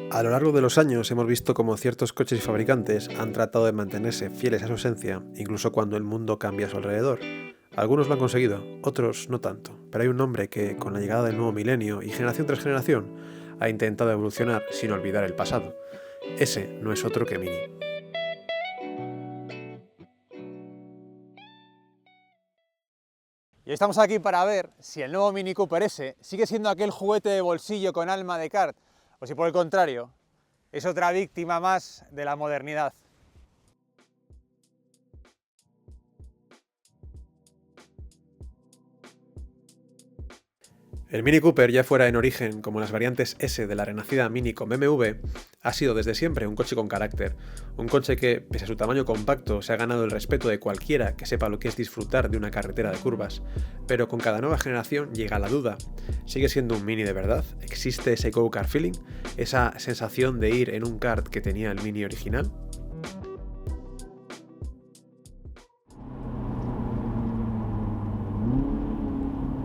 A lo largo de los años hemos visto cómo ciertos coches y fabricantes han tratado de mantenerse fieles a su esencia, incluso cuando el mundo cambia a su alrededor. Algunos lo han conseguido, otros no tanto, pero hay un nombre que, con la llegada del nuevo milenio y generación tras generación, ha intentado evolucionar sin olvidar el pasado. Ese no es otro que Mini. Y estamos aquí para ver si el nuevo Mini Cooper S sigue siendo aquel juguete de bolsillo con alma de kart, o si por el contrario, es otra víctima más de la modernidad. El Mini Cooper, ya fuera en origen como las variantes S de la renacida Mini con BMW, ha sido desde siempre un coche con carácter, un coche que, pese a su tamaño compacto, se ha ganado el respeto de cualquiera que sepa lo que es disfrutar de una carretera de curvas. Pero con cada nueva generación llega la duda. ¿Sigue siendo un Mini de verdad? ¿Existe ese go-kart feeling? ¿Esa sensación de ir en un kart que tenía el Mini original?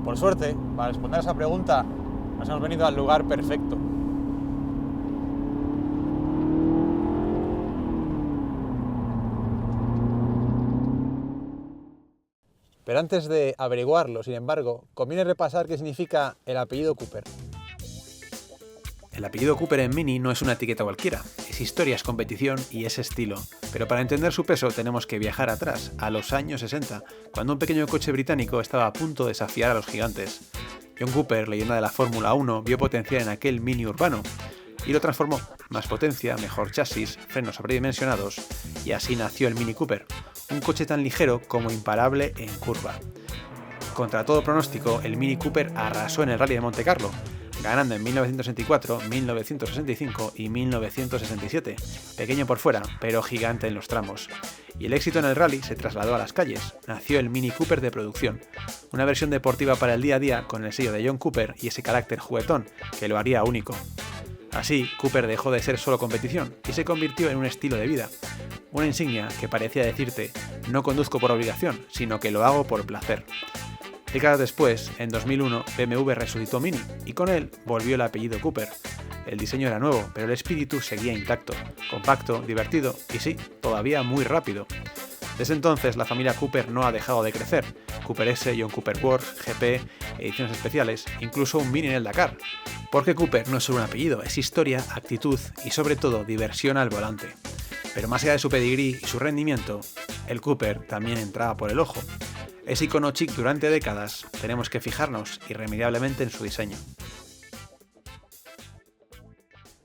Por suerte, para responder a esa pregunta, nos hemos venido al lugar perfecto. Pero antes de averiguarlo, sin embargo, conviene repasar qué significa el apellido Cooper. El apellido Cooper en Mini no es una etiqueta cualquiera, es historia, es competición y es estilo. Pero para entender su peso tenemos que viajar atrás, a los años 60, cuando un pequeño coche británico estaba a punto de desafiar a los gigantes. John Cooper, leyenda de la Fórmula 1, vio potencial en aquel Mini urbano y lo transformó. Más potencia, mejor chasis, frenos sobredimensionados, y así nació el Mini Cooper, un coche tan ligero como imparable en curva. Contra todo pronóstico, el Mini Cooper arrasó en el Rally de Monte Carlo, ganando en 1964, 1965 y 1967, pequeño por fuera, pero gigante en los tramos. Y el éxito en el rally se trasladó a las calles. Nació el Mini Cooper de producción, una versión deportiva para el día a día con el sello de John Cooper y ese carácter juguetón que lo haría único. Así, Cooper dejó de ser solo competición y se convirtió en un estilo de vida, una insignia que parecía decirte, no conduzco por obligación, sino que lo hago por placer. Décadas después, en 2001, BMW resucitó Mini y con él volvió el apellido Cooper. El diseño era nuevo, pero el espíritu seguía intacto, compacto, divertido y sí, todavía muy rápido. Desde entonces, la familia Cooper no ha dejado de crecer. Cooper S, John Cooper Works, GP, ediciones especiales, incluso un Mini en el Dakar. Porque Cooper no es solo un apellido, es historia, actitud y sobre todo diversión al volante. Pero más allá de su pedigrí y su rendimiento, el Cooper también entraba por el ojo. Es icono chic durante décadas, tenemos que fijarnos irremediablemente en su diseño.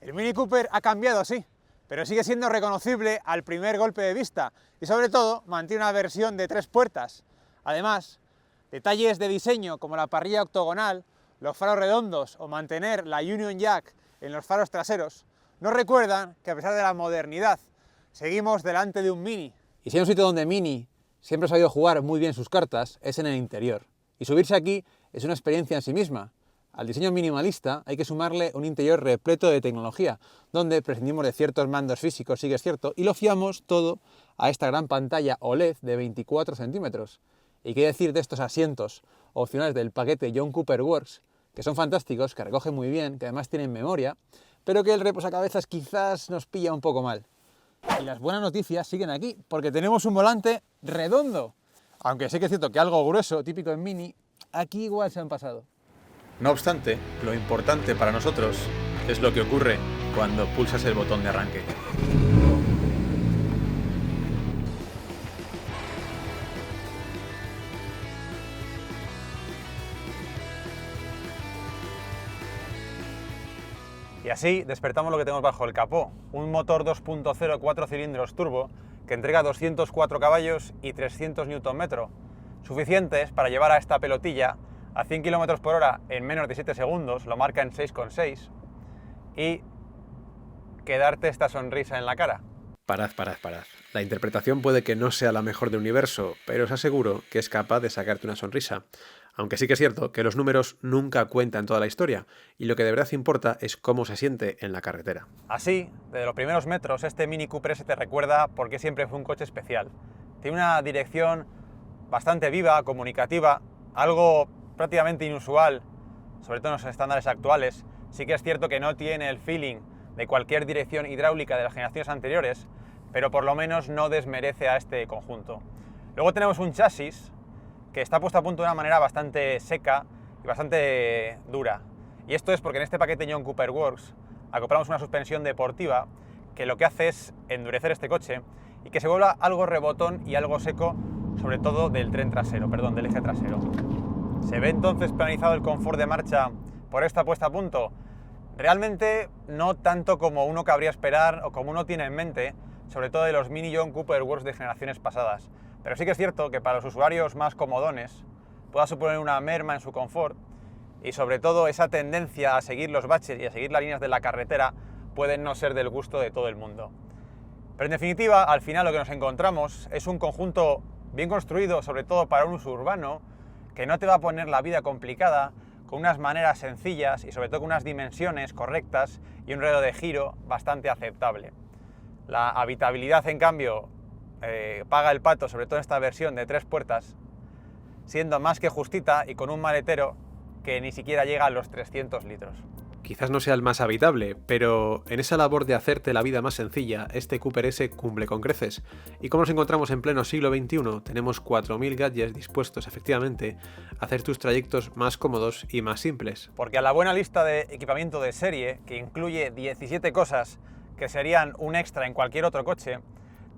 El Mini Cooper ha cambiado, sí, pero sigue siendo reconocible al primer golpe de vista y sobre todo mantiene una versión de 3 puertas. Además, detalles de diseño como la parrilla octogonal, los faros redondos o mantener la Union Jack en los faros traseros nos recuerdan que a pesar de la modernidad seguimos delante de un Mini. Y si hay un sitio donde Mini siempre ha sabido jugar muy bien sus cartas, es en el interior. Y subirse aquí es una experiencia en sí misma. Al diseño minimalista hay que sumarle un interior repleto de tecnología, donde prescindimos de ciertos mandos físicos, sí que es cierto, y lo fiamos todo a esta gran pantalla OLED de 24 centímetros. Y qué decir de estos asientos opcionales del paquete John Cooper Works, que son fantásticos, que recogen muy bien, que además tienen memoria, pero que el reposacabezas quizás nos pilla un poco mal. Y las buenas noticias siguen aquí, porque tenemos un volante redondo. Aunque sé que es cierto que algo grueso, típico en Mini, aquí igual se han pasado. No obstante, lo importante para nosotros es lo que ocurre cuando pulsas el botón de arranque. Y así despertamos lo que tenemos bajo el capó, un motor 2.0 4 cilindros turbo que entrega 204 caballos y 300 Nm, suficientes para llevar a esta pelotilla a 100 km por hora en menos de 7 segundos, lo marca en 6,6, y quedarte esta sonrisa en la cara. Parad. La interpretación puede que no sea la mejor del universo, pero os aseguro que es capaz de sacarte una sonrisa. Aunque sí que es cierto que los números nunca cuentan toda la historia, y lo que de verdad importa es cómo se siente en la carretera. Así, desde los primeros metros, este Mini Cooper S te recuerda por qué siempre fue un coche especial. Tiene una dirección bastante viva, comunicativa, algo prácticamente inusual, sobre todo en los estándares actuales. Sí que es cierto que no tiene el feeling de cualquier dirección hidráulica de las generaciones anteriores, pero por lo menos no desmerece a este conjunto. Luego tenemos un chasis que está puesto a punto de una manera bastante seca y bastante dura. Y esto es porque en este paquete John Cooper Works acoplamos una suspensión deportiva que lo que hace es endurecer este coche y que se vuelva algo rebotón y algo seco, sobre todo del eje trasero. ¿Se ve entonces penalizado el confort de marcha por esta puesta a punto? Realmente no tanto como uno cabría esperar o como uno tiene en mente, sobre todo de los Mini John Cooper Works de generaciones pasadas. Pero sí que es cierto que para los usuarios más comodones pueda suponer una merma en su confort y sobre todo esa tendencia a seguir los baches y a seguir las líneas de la carretera pueden no ser del gusto de todo el mundo. Pero en definitiva, al final lo que nos encontramos es un conjunto bien construido, sobre todo para un uso urbano, que no te va a poner la vida complicada, con unas maneras sencillas y sobre todo con unas dimensiones correctas y un radio de giro bastante aceptable. La habitabilidad, en cambio, paga el pato, sobre todo en esta versión de 3 puertas, siendo más que justita y con un maletero que ni siquiera llega a los 300 litros. Quizás no sea el más habitable, pero en esa labor de hacerte la vida más sencilla, este Cooper S cumple con creces. Y como nos encontramos en pleno siglo XXI, tenemos 4000 gadgets dispuestos efectivamente a hacer tus trayectos más cómodos y más simples. Porque a la buena lista de equipamiento de serie, que incluye 17 cosas que serían un extra en cualquier otro coche,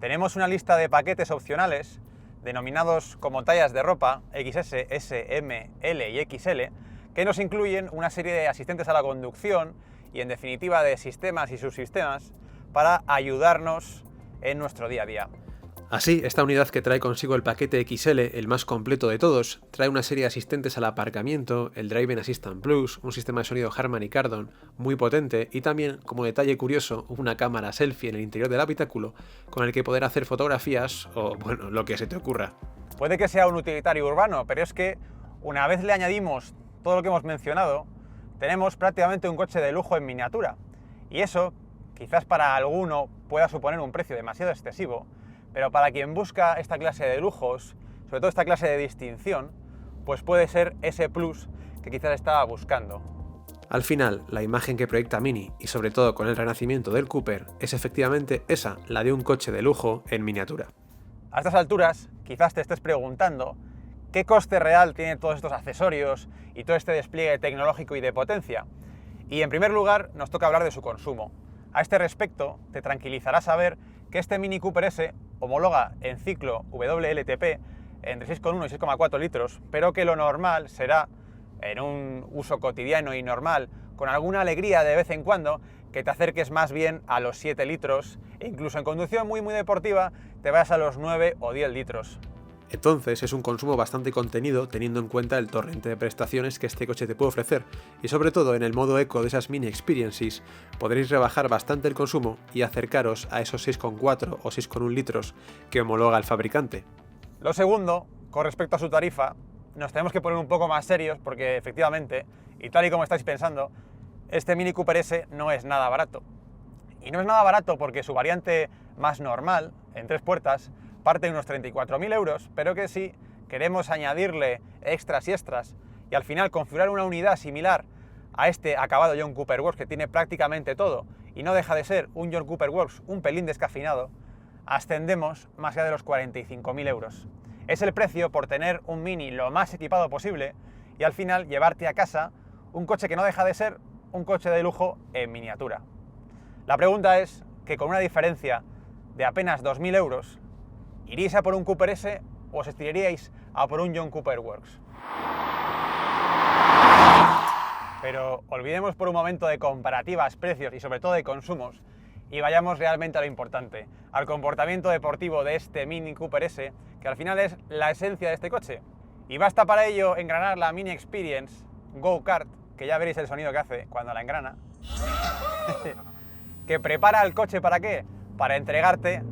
tenemos una lista de paquetes opcionales, denominados como tallas de ropa, XS, S, M, L y XL, que nos incluyen una serie de asistentes a la conducción y, en definitiva, de sistemas y subsistemas para ayudarnos en nuestro día a día. Así, esta unidad que trae consigo el paquete XL, el más completo de todos, trae una serie de asistentes al aparcamiento, el Driving Assistant Plus, un sistema de sonido Harman y Kardon muy potente y también, como detalle curioso, una cámara selfie en el interior del habitáculo con el que poder hacer fotografías o, bueno, lo que se te ocurra. Puede que sea un utilitario urbano, pero es que una vez le añadimos todo lo que hemos mencionado, tenemos prácticamente un coche de lujo en miniatura. Y eso, quizás para alguno pueda suponer un precio demasiado excesivo, pero para quien busca esta clase de lujos, sobre todo esta clase de distinción, pues puede ser ese plus que quizás estaba buscando. Al final, la imagen que proyecta Mini, y sobre todo con el renacimiento del Cooper, es efectivamente esa, la de un coche de lujo en miniatura. A estas alturas, quizás te estés preguntando ¿qué coste real tiene todos estos accesorios y todo este despliegue tecnológico y de potencia? Y en primer lugar nos toca hablar de su consumo. A este respecto te tranquilizará saber que este Mini Cooper S homologa en ciclo WLTP entre 6,1 y 6,4 litros, pero que lo normal será, en un uso cotidiano y normal, con alguna alegría de vez en cuando, que te acerques más bien a los 7 litros e incluso en conducción muy deportiva te vas a los 9 o 10 litros. Entonces es un consumo bastante contenido teniendo en cuenta el torrente de prestaciones que este coche te puede ofrecer y sobre todo en el modo eco de esas mini experiences podréis rebajar bastante el consumo y acercaros a esos 6,4 o 6,1 litros que homologa el fabricante. Lo segundo, con respecto a su tarifa, nos tenemos que poner un poco más serios porque efectivamente, y tal y como estáis pensando, este Mini Cooper S no es nada barato. Y no es nada barato porque su variante más normal, en 3 puertas, parte de unos 34.000 euros, pero que si queremos añadirle extras y al final configurar una unidad similar a este acabado John Cooper Works que tiene prácticamente todo y no deja de ser un John Cooper Works un pelín descafeinado, ascendemos más allá de los 45.000 euros. Es el precio por tener un Mini lo más equipado posible y al final llevarte a casa un coche que no deja de ser un coche de lujo en miniatura. La pregunta es que con una diferencia de apenas 2.000 euros, ¿iríais a por un Cooper S o os estiraríais a por un John Cooper Works? Pero olvidemos por un momento de comparativas, precios y sobre todo de consumos y vayamos realmente a lo importante, al comportamiento deportivo de este Mini Cooper S, que al final es la esencia de este coche. Y basta para ello engranar la Mini Experience Go-Kart, que ya veréis el sonido que hace cuando la engrana, que prepara el coche ¿para qué? Para entregarte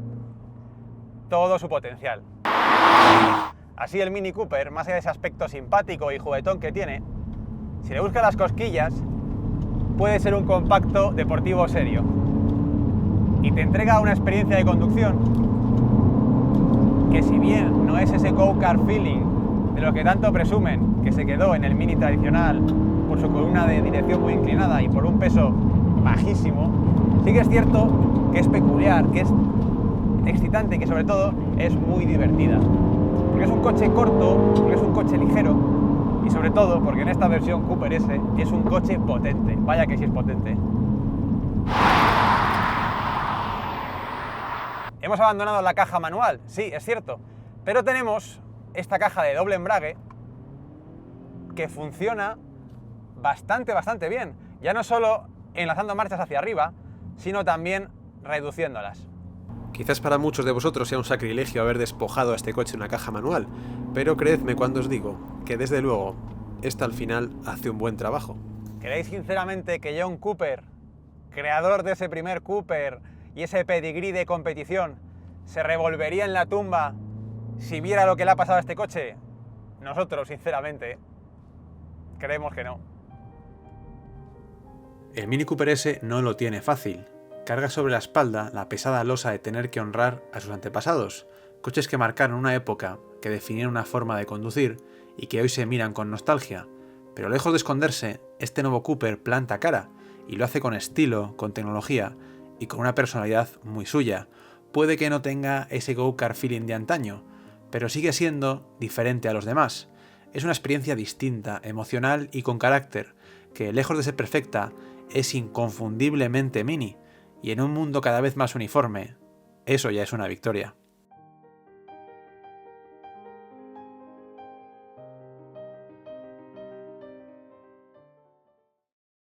todo su potencial. Así el Mini Cooper, más allá de ese aspecto simpático y juguetón que tiene, si le buscas las cosquillas, puede ser un compacto deportivo serio. Y te entrega una experiencia de conducción que, si bien no es ese go-kart feeling de lo que tanto presumen, que se quedó en el Mini tradicional por su columna de dirección muy inclinada y por un peso bajísimo, Sí que es cierto que es peculiar, que es excitante y que sobre todo es muy divertida. Porque es un coche corto, porque es un coche ligero y sobre todo porque en esta versión Cooper S es un coche potente. Vaya que sí es potente. Hemos abandonado la caja manual, sí, es cierto, pero tenemos esta caja de doble embrague que funciona bastante bien. Ya no solo enlazando marchas hacia arriba, sino también reduciéndolas. Quizás para muchos de vosotros sea un sacrilegio haber despojado a este coche de una caja manual, pero creedme cuando os digo que desde luego esta al final hace un buen trabajo. ¿Creéis sinceramente que John Cooper, creador de ese primer Cooper y ese pedigrí de competición, se revolvería en la tumba si viera lo que le ha pasado a este coche? Nosotros, sinceramente, creemos que no. El Mini Cooper S no lo tiene fácil. Carga sobre la espalda la pesada losa de tener que honrar a sus antepasados, coches que marcaron una época, que definieron una forma de conducir y que hoy se miran con nostalgia. Pero lejos de esconderse, este nuevo Cooper planta cara y lo hace con estilo, con tecnología y con una personalidad muy suya. Puede que no tenga ese go-kart feeling de antaño, pero sigue siendo diferente a los demás. Es una experiencia distinta, emocional y con carácter, que lejos de ser perfecta, es inconfundiblemente Mini. Y en un mundo cada vez más uniforme, eso ya es una victoria.